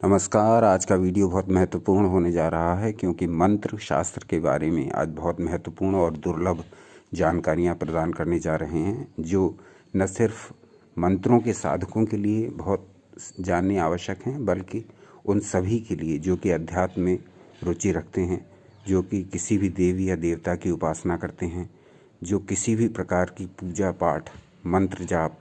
नमस्कार। आज का वीडियो बहुत महत्वपूर्ण होने जा रहा है क्योंकि मंत्र शास्त्र के बारे में आज बहुत महत्वपूर्ण और दुर्लभ जानकारियां प्रदान करने जा रहे हैं, जो न सिर्फ मंत्रों के साधकों के लिए बहुत जानने आवश्यक हैं, बल्कि उन सभी के लिए जो कि अध्यात्म में रुचि रखते हैं, जो कि किसी भी देवी या देवता की उपासना करते हैं, जो किसी भी प्रकार की पूजा पाठ, मंत्र जाप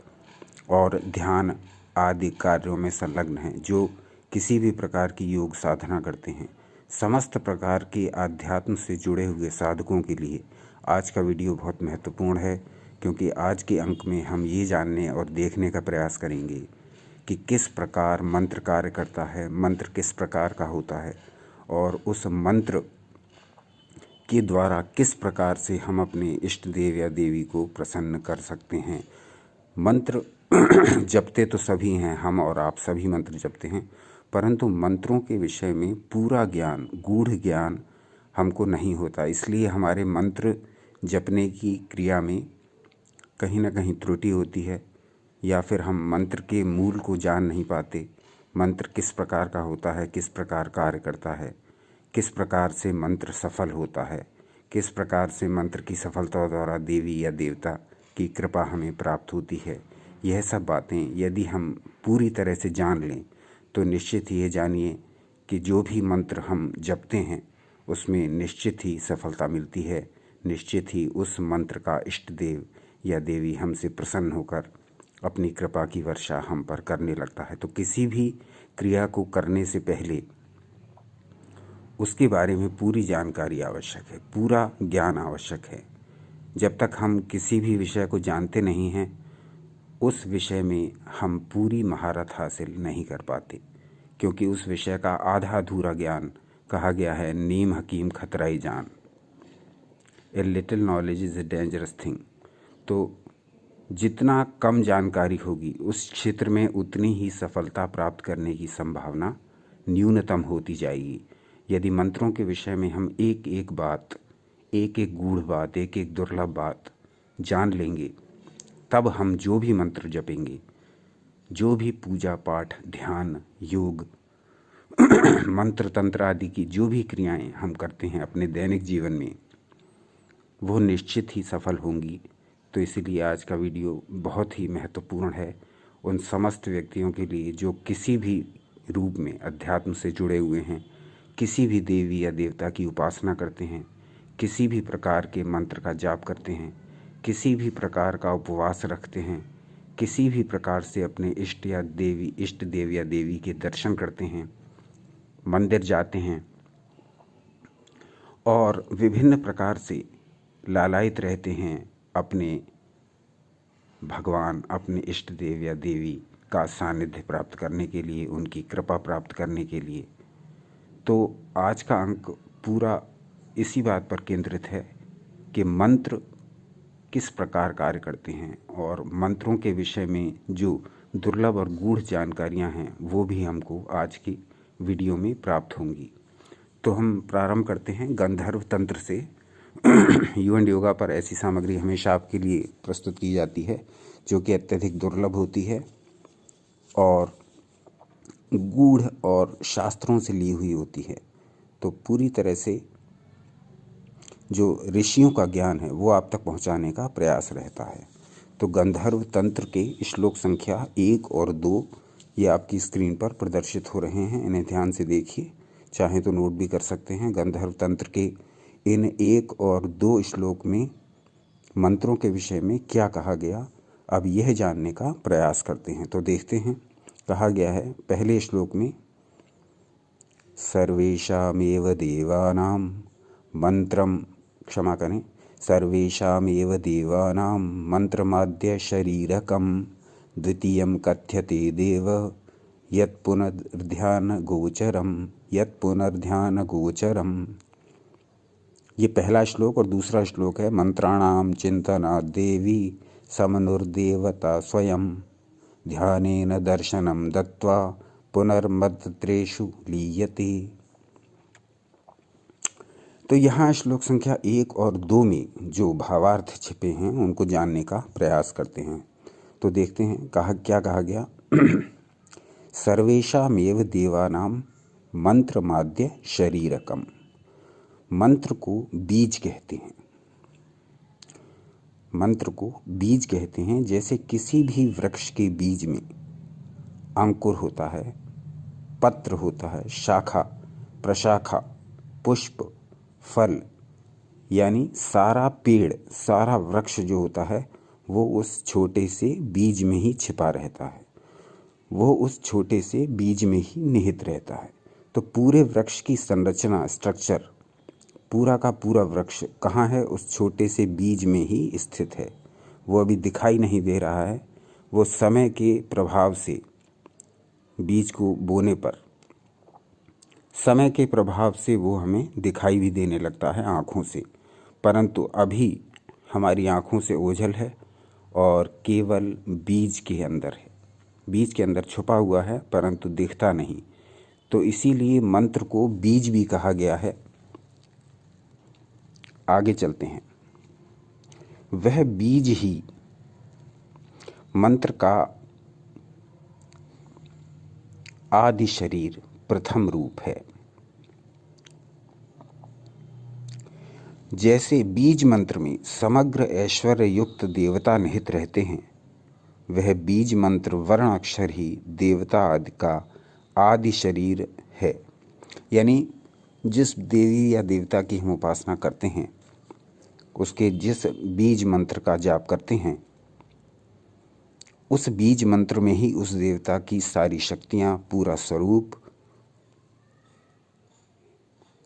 और ध्यान आदि कार्यों में संलग्न हैं, जो किसी भी प्रकार की योग साधना करते हैं। समस्त प्रकार के आध्यात्म से जुड़े हुए साधकों के लिए आज का वीडियो बहुत महत्वपूर्ण है, क्योंकि आज के अंक में हम ये जानने और देखने का प्रयास करेंगे कि किस प्रकार मंत्र कार्य करता है, मंत्र किस प्रकार का होता है और उस मंत्र के द्वारा किस प्रकार से हम अपने इष्ट देव या देवी को प्रसन्न कर सकते हैं। मंत्र जपते तो सभी हैं, हम और आप सभी मंत्र जपते हैं, परंतु मंत्रों के विषय में पूरा ज्ञान, गूढ़ ज्ञान हमको नहीं होता। इसलिए हमारे मंत्र जपने की क्रिया में कहीं ना कहीं त्रुटि होती है, या फिर हम मंत्र के मूल को जान नहीं पाते। मंत्र किस प्रकार का होता है, किस प्रकार कार्य करता है, किस प्रकार से मंत्र सफल होता है, किस प्रकार से मंत्र की सफलता द्वारा देवी या देवता की कृपा हमें प्राप्त होती है। यह सब बातें यदि हम पूरी तरह से जान लें तो निश्चित ही ये जानिए कि जो भी मंत्र हम जपते हैं उसमें निश्चित ही सफलता मिलती है। निश्चित ही उस मंत्र का इष्ट देव या देवी हमसे प्रसन्न होकर अपनी कृपा की वर्षा हम पर करने लगता है। तो किसी भी क्रिया को करने से पहले उसके बारे में पूरी जानकारी आवश्यक है, पूरा ज्ञान आवश्यक है। जब तक हम किसी भी विषय को जानते नहीं हैं, उस विषय में हम पूरी महारत हासिल नहीं कर पाते, क्योंकि उस विषय का आधा अधूरा ज्ञान कहा गया है, नीम हकीम खतराई जान, a little knowledge is a dangerous thing. तो जितना कम जानकारी होगी उस क्षेत्र में उतनी ही सफलता प्राप्त करने की संभावना न्यूनतम होती जाएगी। यदि मंत्रों के विषय में हम एक एक बात, एक एक गूढ़ बात, एक एक दुर्लभ बात जान लेंगे, तब हम जो भी मंत्र जपेंगे, जो भी पूजा पाठ, ध्यान, योग, मंत्र तंत्र आदि की जो भी क्रियाएं हम करते हैं अपने दैनिक जीवन में, वो निश्चित ही सफल होंगी। तो इसीलिए आज का वीडियो बहुत ही महत्वपूर्ण है उन समस्त व्यक्तियों के लिए जो किसी भी रूप में अध्यात्म से जुड़े हुए हैं, किसी भी देवी या देवता की उपासना करते हैं, किसी भी प्रकार के मंत्र का जाप करते हैं, किसी भी प्रकार का उपवास रखते हैं, किसी भी प्रकार से अपने इष्ट देव या देवी के दर्शन करते हैं, मंदिर जाते हैं और विभिन्न प्रकार से लालायित रहते हैं अपने भगवान, अपने इष्ट देव या देवी का सानिध्य प्राप्त करने के लिए, उनकी कृपा प्राप्त करने के लिए। तो आज का अंक पूरा इसी बात पर केंद्रित है कि मंत्र किस प्रकार कार्य करते हैं, और मंत्रों के विषय में जो दुर्लभ और गूढ़ जानकारियां हैं वो भी हमको आज की वीडियो में प्राप्त होंगी। तो हम प्रारंभ करते हैं गंधर्व तंत्र से। यू एंड योगा पर ऐसी सामग्री हमेशा आपके लिए प्रस्तुत की जाती है जो कि अत्यधिक दुर्लभ होती है और गूढ़ और शास्त्रों से ली हुई होती है। तो पूरी तरह से जो ऋषियों का ज्ञान है वो आप तक पहुंचाने का प्रयास रहता है। तो गंधर्व तंत्र के श्लोक संख्या 1 और 2 ये आपकी स्क्रीन पर प्रदर्शित हो रहे हैं, इन्हें ध्यान से देखिए, चाहे तो नोट भी कर सकते हैं। गंधर्व तंत्र के इन 1 और 2 श्लोक में मंत्रों के विषय में क्या कहा गया, अब यह जानने का प्रयास करते हैं। तो देखते हैं। कहा गया है पहले श्लोक में, सर्वेषामेव देवानां मंत्रम, क्षमा करें, सर्वेषामेव देवानां मंत्रमाद्य शरीरकम द्वितीयं कथ्यते देव यत् पुनर्ध्यान गोचरम। ये पहला श्लोक और दूसरा श्लोक है, मंत्राणाम चिंतना देवी समनुर्देवता स्वयं ध्यानेन दर्शनम दत्वा पुनर्मन्त्रेषु लीयते। तो यहाँ श्लोक संख्या 1 और 2 में जो भावार्थ छिपे हैं उनको जानने का प्रयास करते हैं। तो देखते हैं क्या कहा गया। सर्वेषामेव देवानां मंत्रमाद्य शरीरकम। मंत्र को बीज कहते हैं। मंत्र को बीज कहते हैं। जैसे किसी भी वृक्ष के बीज में अंकुर होता है, पत्र होता है, शाखा, प्रशाखा, पुष्प, फल, यानी सारा पेड़, सारा वृक्ष जो होता है वो उस छोटे से बीज में ही छिपा रहता है, वो उस छोटे से बीज में ही निहित रहता है। तो पूरे वृक्ष की संरचना, स्ट्रक्चर, पूरा का पूरा वृक्ष कहाँ है? उस छोटे से बीज में ही स्थित है। वो अभी दिखाई नहीं दे रहा है। वो समय के प्रभाव से, बीज को बोने पर समय के प्रभाव से वो हमें दिखाई भी देने लगता है आँखों से, परंतु अभी हमारी आँखों से ओझल है और केवल बीज के अंदर है, बीज के अंदर छुपा हुआ है परंतु दिखता नहीं। तो इसीलिए मंत्र को बीज भी कहा गया है। आगे चलते हैं। वह बीज ही मंत्र का आदि शरीर, प्रथम रूप है। जैसे बीज मंत्र में समग्र ऐश्वर्य युक्त देवता निहित रहते हैं, वह बीज मंत्र वर्ण अक्षर ही देवता आदि का आदि शरीर है। यानी जिस देवी या देवता की हम उपासना करते हैं, उसके जिस बीज मंत्र का जाप करते हैं, उस बीज मंत्र में ही उस देवता की सारी शक्तियाँ, पूरा स्वरूप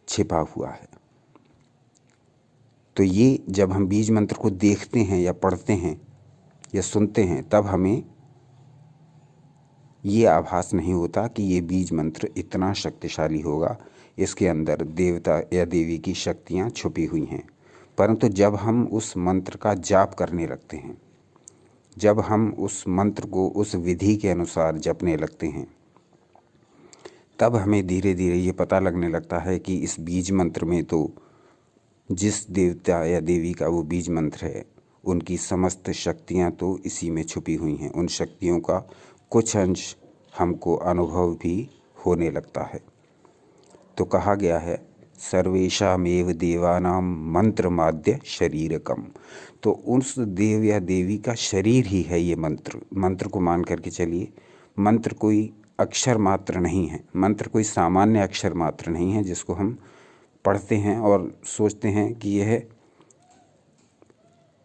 छिपा हुआ है। तो ये जब हम बीज मंत्र को देखते हैं या पढ़ते हैं या सुनते हैं, तब हमें ये आभास नहीं होता कि ये बीज मंत्र इतना शक्तिशाली होगा, इसके अंदर देवता या देवी की शक्तियाँ छुपी हुई हैं। परंतु जब हम उस मंत्र का जाप करने लगते हैं, जब हम उस मंत्र को उस विधि के अनुसार जपने लगते हैं, तब हमें धीरे धीरे ये पता लगने लगता है कि इस बीज मंत्र में तो जिस देवता या देवी का वो बीज मंत्र है, उनकी समस्त शक्तियाँ तो इसी में छुपी हुई हैं। उन शक्तियों का कुछ अंश हमको अनुभव भी होने लगता है। तो कहा गया है सर्वेषामेव देवानां मंत्रमाद्य शरीरकम। तो उस देव या देवी का शरीर ही है ये मंत्र। मंत्र को मान करके चलिए। मंत्र कोई अक्षर मात्र नहीं है, मंत्र कोई सामान्य अक्षर मात्र नहीं है जिसको हम पढ़ते हैं और सोचते हैं कि यह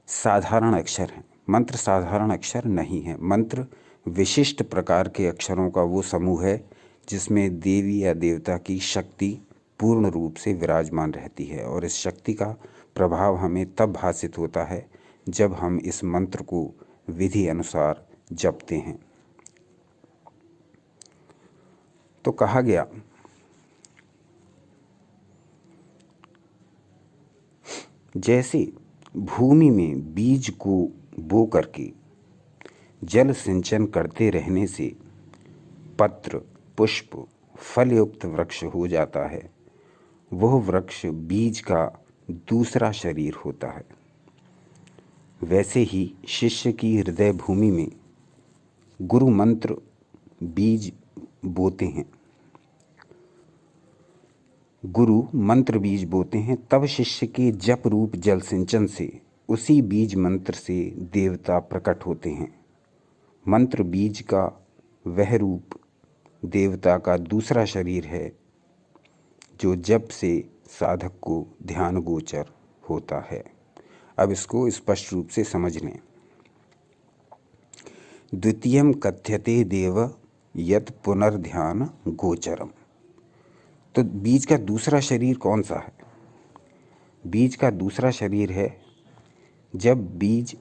साधारण अक्षर है। मंत्र साधारण अक्षर नहीं है। मंत्र विशिष्ट प्रकार के अक्षरों का वो समूह है जिसमें देवी या देवता की शक्ति पूर्ण रूप से विराजमान रहती है, और इस शक्ति का प्रभाव हमें तब भासित होता है जब हम इस मंत्र को विधि अनुसार जपते हैं। तो कहा गया जैसे भूमि में बीज को बो करके जल सिंचन करते रहने से पत्र, पुष्प, फल युक्त वृक्ष हो जाता है, वह वृक्ष बीज का दूसरा शरीर होता है। वैसे ही शिष्य की हृदय भूमि में गुरु मंत्र बीज बोते हैं, गुरु मंत्र बीज बोते हैं, तब शिष्य के जप रूप जल सिंचन से उसी बीज मंत्र से देवता प्रकट होते हैं। मंत्र बीज का वह रूप देवता का दूसरा शरीर है जो जप से साधक को ध्यान गोचर होता है। अब इसको स्पष्ट रूप से समझ लें। द्वितीयम कथ्यते देव यत् पुनर्ध्यान गोचरम। तो बीज का दूसरा शरीर कौन सा है? बीज का दूसरा शरीर है जब बीज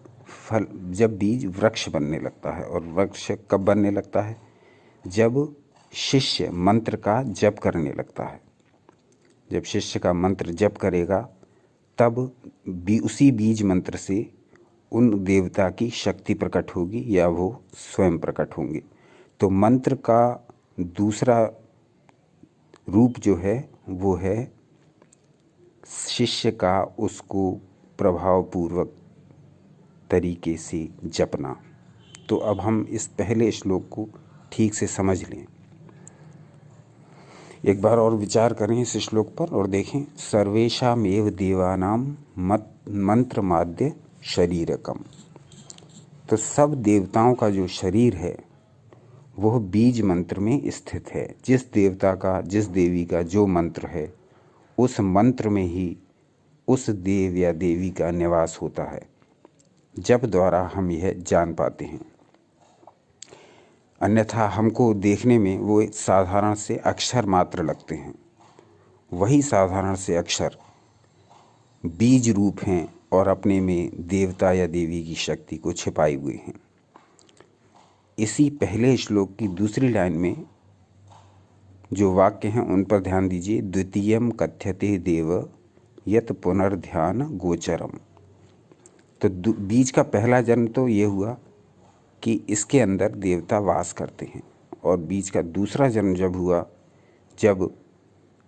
वृक्ष बनने लगता है। और वृक्ष कब बनने लगता है? जब शिष्य मंत्र का जप करने लगता है। जब शिष्य का मंत्र जप करेगा तब उसी बीज मंत्र से उन देवता की शक्ति प्रकट होगी या वो स्वयं प्रकट होंगे। तो मंत्र का दूसरा रूप जो है वो है शिष्य का उसको प्रभावपूर्वक तरीके से जपना। तो अब हम इस पहले श्लोक को ठीक से समझ लें। एक बार और विचार करें इस श्लोक पर और देखें। सर्वेषामेव देवानां मंत्र माद्य शरीरकम। तो सब देवताओं का जो शरीर है वह बीज मंत्र में स्थित है। जिस देवता का, जिस देवी का जो मंत्र है, उस मंत्र में ही उस देव या देवी का निवास होता है, जब द्वारा हम यह जान पाते हैं। अन्यथा हमको देखने में वो साधारण से अक्षर मात्र लगते हैं। वही साधारण से अक्षर बीज रूप हैं और अपने में देवता या देवी की शक्ति को छिपाए हुए हैं। इसी पहले श्लोक की दूसरी लाइन में जो वाक्य हैं उन पर ध्यान दीजिए। द्वितीयम कथ्यते देव यत पुनर्ध्यान गोचरम। तो बीज का पहला जन्म तो ये हुआ कि इसके अंदर देवता वास करते हैं, और बीज का दूसरा जन्म जब हुआ, जब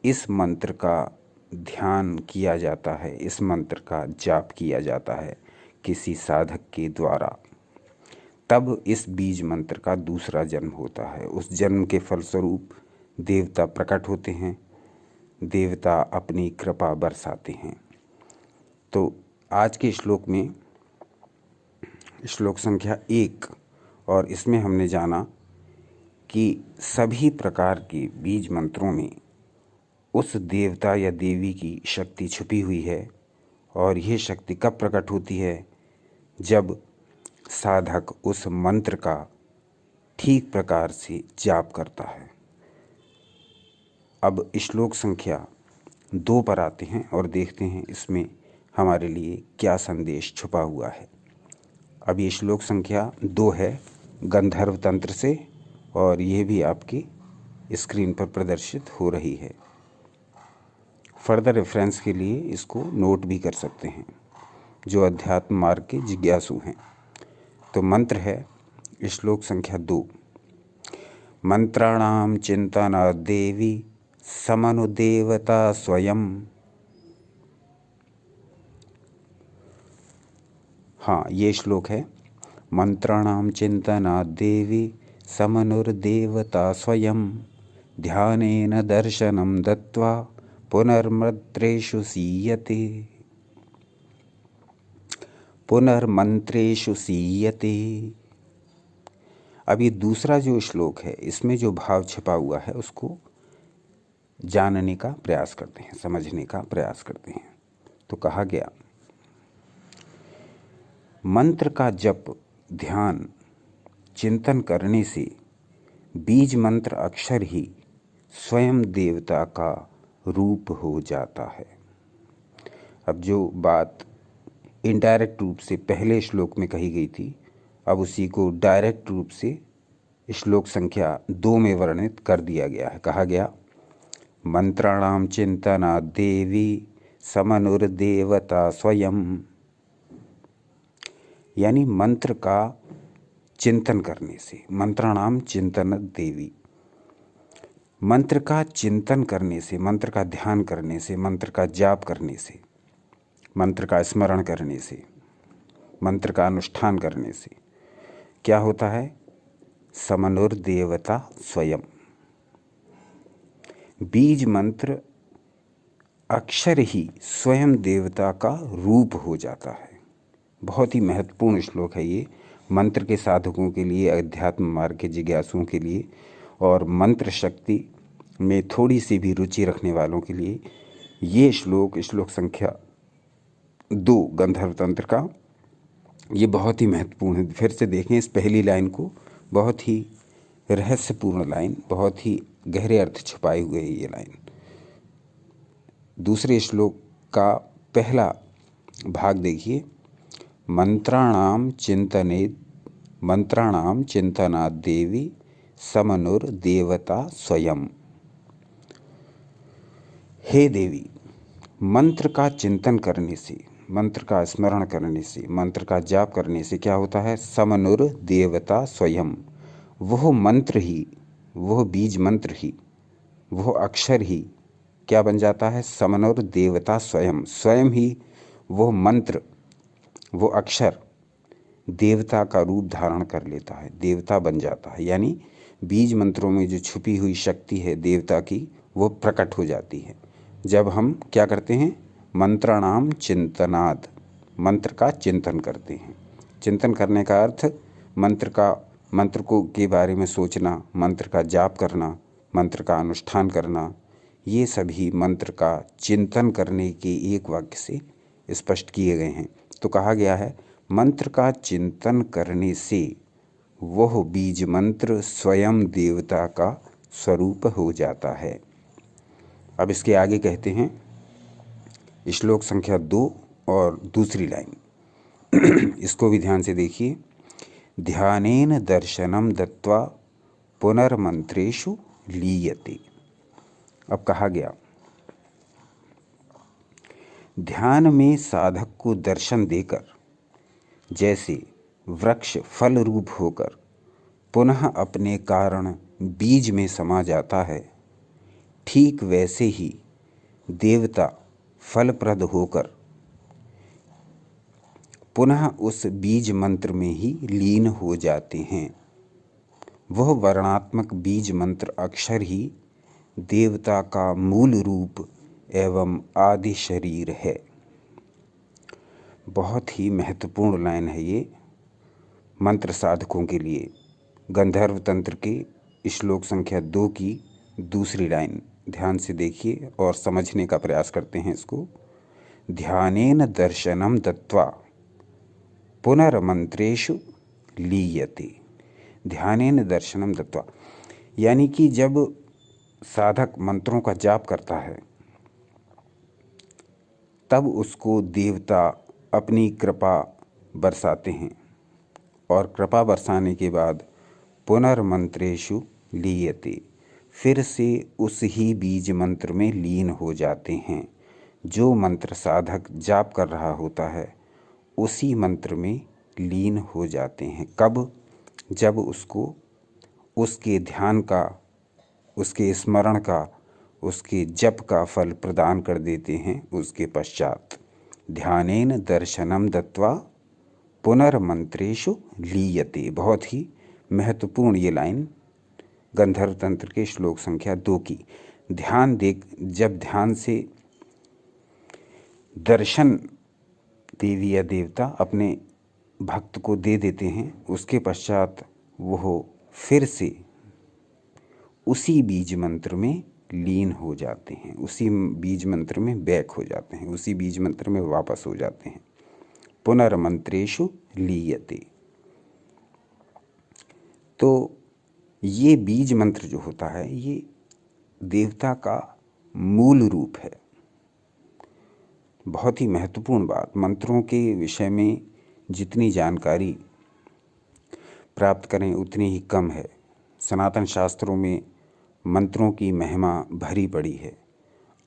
इस मंत्र का ध्यान किया जाता है, इस मंत्र का जाप किया जाता है किसी साधक के द्वारा, तब इस बीज मंत्र का दूसरा जन्म होता है। उस जन्म के फलस्वरूप देवता प्रकट होते हैं, देवता अपनी कृपा बरसाते हैं। तो आज के श्लोक में श्लोक संख्या 1, और इसमें हमने जाना कि सभी प्रकार के बीज मंत्रों में उस देवता या देवी की शक्ति छुपी हुई है, और यह शक्ति कब प्रकट होती है? जब साधक उस मंत्र का ठीक प्रकार से जाप करता है। अब श्लोक संख्या 2 पर आते हैं और देखते हैं इसमें हमारे लिए क्या संदेश छुपा हुआ है। अब ये श्लोक संख्या 2 है गंधर्व तंत्र से, और ये भी आपकी स्क्रीन पर प्रदर्शित हो रही है। फर्दर रेफरेंस के लिए इसको नोट भी कर सकते हैं जो अध्यात्म मार्ग के जिज्ञासु हैं। तो मंत्र है श्लोक संख्या 2। मंत्राणाम चिंतना देवी समनुदेवता स्वयं। हाँ, ये श्लोक है। मंत्राणाम चिंतना देवी समनुर्देवता स्वयं ध्यानेन दर्शनं दत्वा पुनर्मंत्रेषु सीयते। पुनर्मंत्रेषु सीयते। अब ये दूसरा जो श्लोक है, इसमें जो भाव छिपा हुआ है उसको जानने का प्रयास करते हैं, समझने का प्रयास करते हैं। तो कहा गया, मंत्र का जप, ध्यान, चिंतन करने से बीज मंत्र अक्षर ही स्वयं देवता का रूप हो जाता है। अब जो बात इनडायरेक्ट रूप से पहले श्लोक में कही गई थी, अब उसी को डायरेक्ट रूप से श्लोक संख्या 2 में वर्णित कर दिया गया है। कहा गया, मंत्राणाम चिंतना देवी समनुर्देवता स्वयं। यानी मंत्र का चिंतन करने से, मंत्राणाम चिंतन देवी, मंत्र का चिंतन करने से, मंत्र का ध्यान करने से, मंत्र का जाप करने से, मंत्र का स्मरण करने से, मंत्र का अनुष्ठान करने से क्या होता है? समनुर्देवता स्वयं। बीज मंत्र अक्षर ही स्वयं देवता का रूप हो जाता है। बहुत ही महत्वपूर्ण श्लोक है ये, मंत्र के साधकों के लिए, अध्यात्म मार्ग के जिज्ञासुओं के लिए, और मंत्र शक्ति में थोड़ी सी भी रुचि रखने वालों के लिए ये श्लोक, श्लोक संख्या 2 गंधर्व तंत्र का, ये बहुत ही महत्वपूर्ण है। फिर से देखें इस पहली लाइन को, बहुत ही रहस्यपूर्ण लाइन, बहुत ही गहरे अर्थ छुपाए हुए है ये लाइन। दूसरे श्लोक का पहला भाग देखिए, मंत्राणाम चिंतना देवी समनुर्देवता स्वयं। हे देवी, मंत्र का चिंतन करने से, मंत्र का स्मरण करने से, मंत्र का जाप करने से क्या होता है? समनुर्देवता स्वयं। वह मंत्र ही, वह बीज मंत्र ही, वह अक्षर ही क्या बन जाता है? समनुर्देवता स्वयं। स्वयं ही वह मंत्र, वो अक्षर देवता का रूप धारण कर लेता है, देवता बन जाता है। यानी बीज मंत्रों में जो छुपी हुई शक्ति है देवता की, वो प्रकट हो जाती है जब हम क्या करते हैं, मंत्राणाम चिंतनाद, मंत्र का चिंतन करते हैं। चिंतन करने का अर्थ मंत्र को के बारे में सोचना, मंत्र का जाप करना, मंत्र का अनुष्ठान करना, ये सभी मंत्र का चिंतन करने के एक वाक्य से स्पष्ट किए गए हैं। तो कहा गया है मंत्र का चिंतन करने से वह बीज मंत्र स्वयं देवता का स्वरूप हो जाता है। अब इसके आगे कहते हैं श्लोक संख्या 2 और दूसरी लाइन इसको भी ध्यान से देखिए। ध्यानेन दर्शनम दत्वा पुनर्मंत्रेषु लीयते। अब कहा गया ध्यान में साधक को दर्शन देकर जैसे वृक्ष फल रूप होकर पुनः अपने कारण बीज में समा जाता है, ठीक वैसे ही देवता फलप्रद होकर पुनः उस बीज मंत्र में ही लीन हो जाते हैं। वह वर्णात्मक बीज मंत्र अक्षर ही देवता का मूल रूप एवं आदि शरीर है। बहुत ही महत्वपूर्ण लाइन है ये मंत्र साधकों के लिए। गंधर्व तंत्र के श्लोक संख्या 2 की दूसरी लाइन ध्यान से देखिए और समझने का प्रयास करते हैं इसको। ध्यानेन दर्शनम दत्वा पुनर्मंत्रेषु लीयते। ध्यानेन दर्शनम दत्वा यानी कि जब साधक मंत्रों का जाप करता है तब उसको देवता अपनी कृपा बरसाते हैं और कृपा बरसाने के बाद पुनर्मंत्रेषु लीयते, फिर से उस ही बीज मंत्र में लीन हो जाते हैं। जो मंत्र साधक जाप कर रहा होता है उसी मंत्र में लीन हो जाते हैं। कब? जब उसको उसके ध्यान का, उसके स्मरण का, उसके जप का फल प्रदान कर देते हैं। उसके पश्चात ध्यानेन दर्शनम दत्वा पुनर्मंत्रेषु लीयते। बहुत ही महत्वपूर्ण ये लाइन गंधर्व तंत्र के श्लोक संख्या 2 की। जब ध्यान से दर्शन देवी या देवता अपने भक्त को दे देते हैं, उसके पश्चात वह फिर से उसी बीज मंत्र में लीन हो जाते हैं, उसी बीज मंत्र में बैक हो जाते हैं, उसी बीज मंत्र में वापस हो जाते हैं। पुनर्मंत्रेषु लीयते। तो ये बीज मंत्र जो होता है ये देवता का मूल रूप है। बहुत ही महत्वपूर्ण बात, मंत्रों के विषय में जितनी जानकारी प्राप्त करें उतनी ही कम है। सनातन शास्त्रों में मंत्रों की महिमा भरी पड़ी है।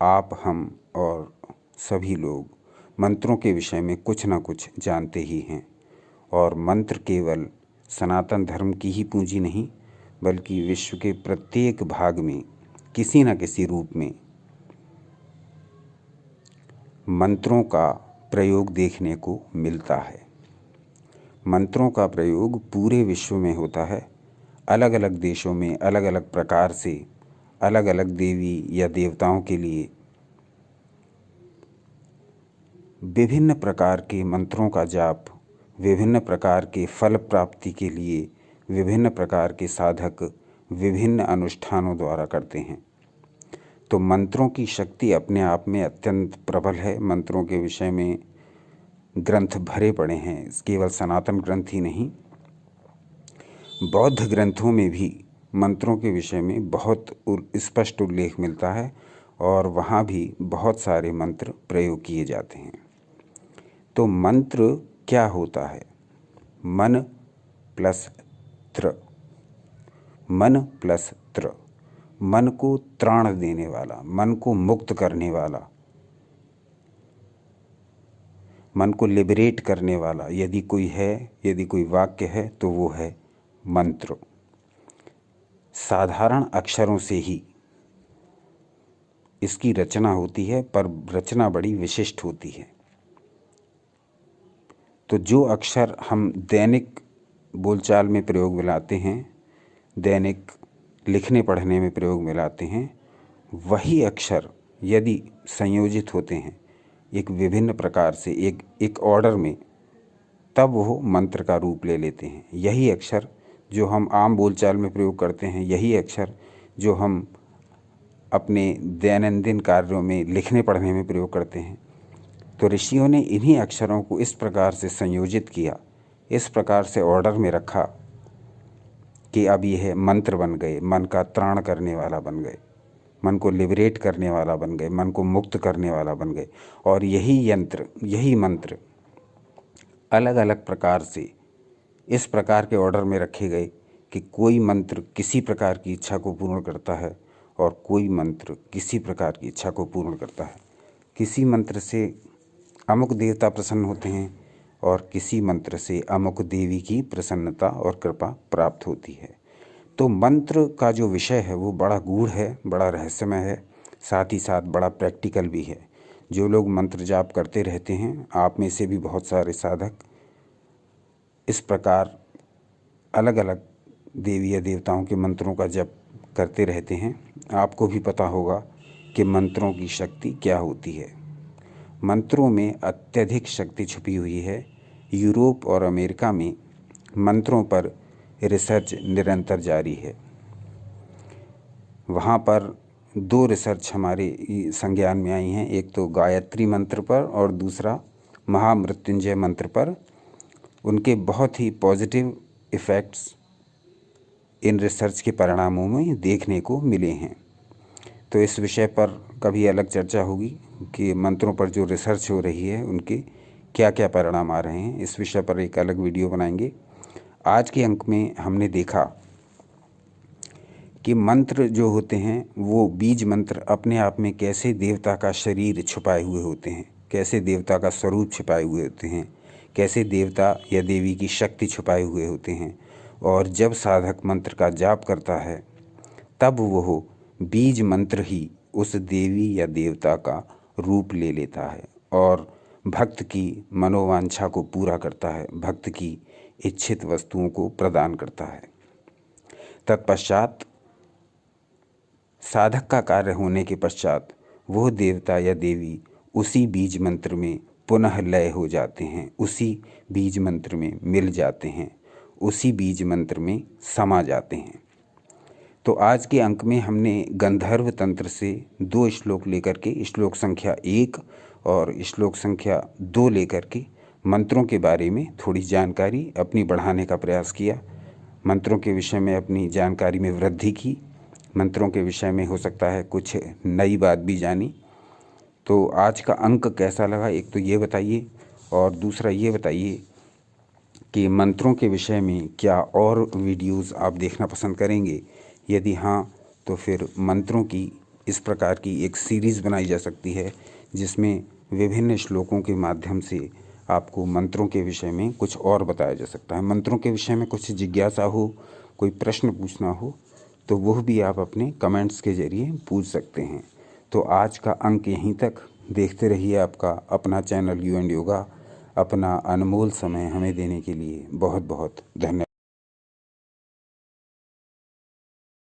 आप, हम और सभी लोग मंत्रों के विषय में कुछ ना कुछ जानते ही हैं। और मंत्र केवल सनातन धर्म की ही पूंजी नहीं बल्कि विश्व के प्रत्येक भाग में किसी न किसी रूप में मंत्रों का प्रयोग देखने को मिलता है। मंत्रों का प्रयोग पूरे विश्व में होता है। अलग अलग देशों में अलग अलग प्रकार से अलग अलग देवी या देवताओं के लिए विभिन्न प्रकार के मंत्रों का जाप, विभिन्न प्रकार के फल प्राप्ति के लिए विभिन्न प्रकार के साधक विभिन्न अनुष्ठानों द्वारा करते हैं। तो मंत्रों की शक्ति अपने आप में अत्यंत प्रबल है। मंत्रों के विषय में ग्रंथ भरे पड़े हैं। केवल सनातन ग्रंथ ही नहीं, बौद्ध ग्रंथों में भी मंत्रों के विषय में बहुत स्पष्ट उल्लेख मिलता है और वहाँ भी बहुत सारे मंत्र प्रयोग किए जाते हैं। तो मंत्र क्या होता है? मन प्लस त्र, मन प्लस त्र, मन को त्राण देने वाला, मन को मुक्त करने वाला, मन को लिबरेट करने वाला यदि कोई है, यदि कोई वाक्य है तो वो है मंत्र। साधारण अक्षरों से ही इसकी रचना होती है, पर रचना बड़ी विशिष्ट होती है। तो जो अक्षर हम दैनिक बोलचाल में प्रयोग में लाते हैं, दैनिक लिखने पढ़ने में प्रयोग में लाते हैं, वही अक्षर यदि संयोजित होते हैं एक विभिन्न प्रकार से एक ऑर्डर में, तब वो मंत्र का रूप ले लेते हैं। यही अक्षर जो हम आम बोलचाल में प्रयोग करते हैं, यही अक्षर जो हम अपने दैनंदिन कार्यों में लिखने पढ़ने में प्रयोग करते हैं। तो ऋषियों ने इन्हीं अक्षरों को इस प्रकार से संयोजित किया, इस प्रकार से ऑर्डर में रखा कि अब यह मंत्र बन गए, मन का त्राण करने वाला बन गए, मन को लिबरेट करने वाला बन गए, मन को मुक्त करने वाला बन गए। और यही मंत्र अलग अलग प्रकार से इस प्रकार के ऑर्डर में रखे गए कि कोई मंत्र किसी प्रकार की इच्छा को पूर्ण करता है और कोई मंत्र किसी प्रकार की इच्छा को पूर्ण करता है। किसी मंत्र से अमुक देवता प्रसन्न होते हैं और किसी मंत्र से अमुक देवी की प्रसन्नता और कृपा प्राप्त होती है। तो मंत्र का जो विषय है वो बड़ा गूढ़ है, बड़ा रहस्यमय है, साथ ही साथ बड़ा प्रैक्टिकल भी है। जो लोग मंत्र जाप करते रहते हैं, आप में से भी बहुत सारे साधक इस प्रकार अलग अलग देवी या देवताओं के मंत्रों का जप करते रहते हैं, आपको भी पता होगा कि मंत्रों की शक्ति क्या होती है। मंत्रों में अत्यधिक शक्ति छुपी हुई है। यूरोप और अमेरिका में मंत्रों पर रिसर्च निरंतर जारी है। वहाँ पर 2 रिसर्च हमारे संज्ञान में आई हैं, एक तो गायत्री मंत्र पर और दूसरा महामृत्युंजय मंत्र पर। उनके बहुत ही पॉजिटिव इफ़ेक्ट्स इन रिसर्च के परिणामों में देखने को मिले हैं। तो इस विषय पर कभी अलग चर्चा होगी कि मंत्रों पर जो रिसर्च हो रही है उनके क्या क्या परिणाम आ रहे हैं। इस विषय पर एक अलग वीडियो बनाएंगे। आज के अंक में हमने देखा कि मंत्र जो होते हैं वो बीज मंत्र अपने आप में कैसे देवता का शरीर छुपाए हुए होते हैं, कैसे देवता का स्वरूप छुपाए हुए होते हैं, कैसे देवता या देवी की शक्ति छुपाए हुए होते हैं। और जब साधक मंत्र का जाप करता है तब वह बीज मंत्र ही उस देवी या देवता का रूप ले लेता है और भक्त की मनोवांछा को पूरा करता है, भक्त की इच्छित वस्तुओं को प्रदान करता है। तत्पश्चात साधक का कार्य होने के पश्चात वह देवता या देवी उसी बीज मंत्र में पुनः लय हो जाते हैं, उसी बीज मंत्र में मिल जाते हैं, उसी बीज मंत्र में समा जाते हैं। तो आज के अंक में हमने गंधर्व तंत्र से 2 श्लोक लेकर के, श्लोक संख्या 1 और श्लोक संख्या 2 लेकर के मंत्रों के बारे में थोड़ी जानकारी अपनी बढ़ाने का प्रयास किया। मंत्रों के विषय में अपनी जानकारी में वृद्धि की, मंत्रों के विषय में हो सकता है कुछ नई बात भी जानी। तो आज का अंक कैसा लगा, एक तो ये बताइए, और दूसरा ये बताइए कि मंत्रों के विषय में क्या और वीडियोस आप देखना पसंद करेंगे। यदि हाँ, तो फिर मंत्रों की इस प्रकार की एक सीरीज़ बनाई जा सकती है जिसमें विभिन्न श्लोकों के माध्यम से आपको मंत्रों के विषय में कुछ और बताया जा सकता है। मंत्रों के विषय में कुछ जिज्ञासा हो, कोई प्रश्न पूछना हो, तो वह भी आप अपने कमेंट्स के ज़रिए पूछ सकते हैं। तो आज का अंक यहीं तक। देखते रहिए आपका अपना चैनल यू एंड योगा। अपना अनमोल समय हमें देने के लिए बहुत बहुत धन्यवाद।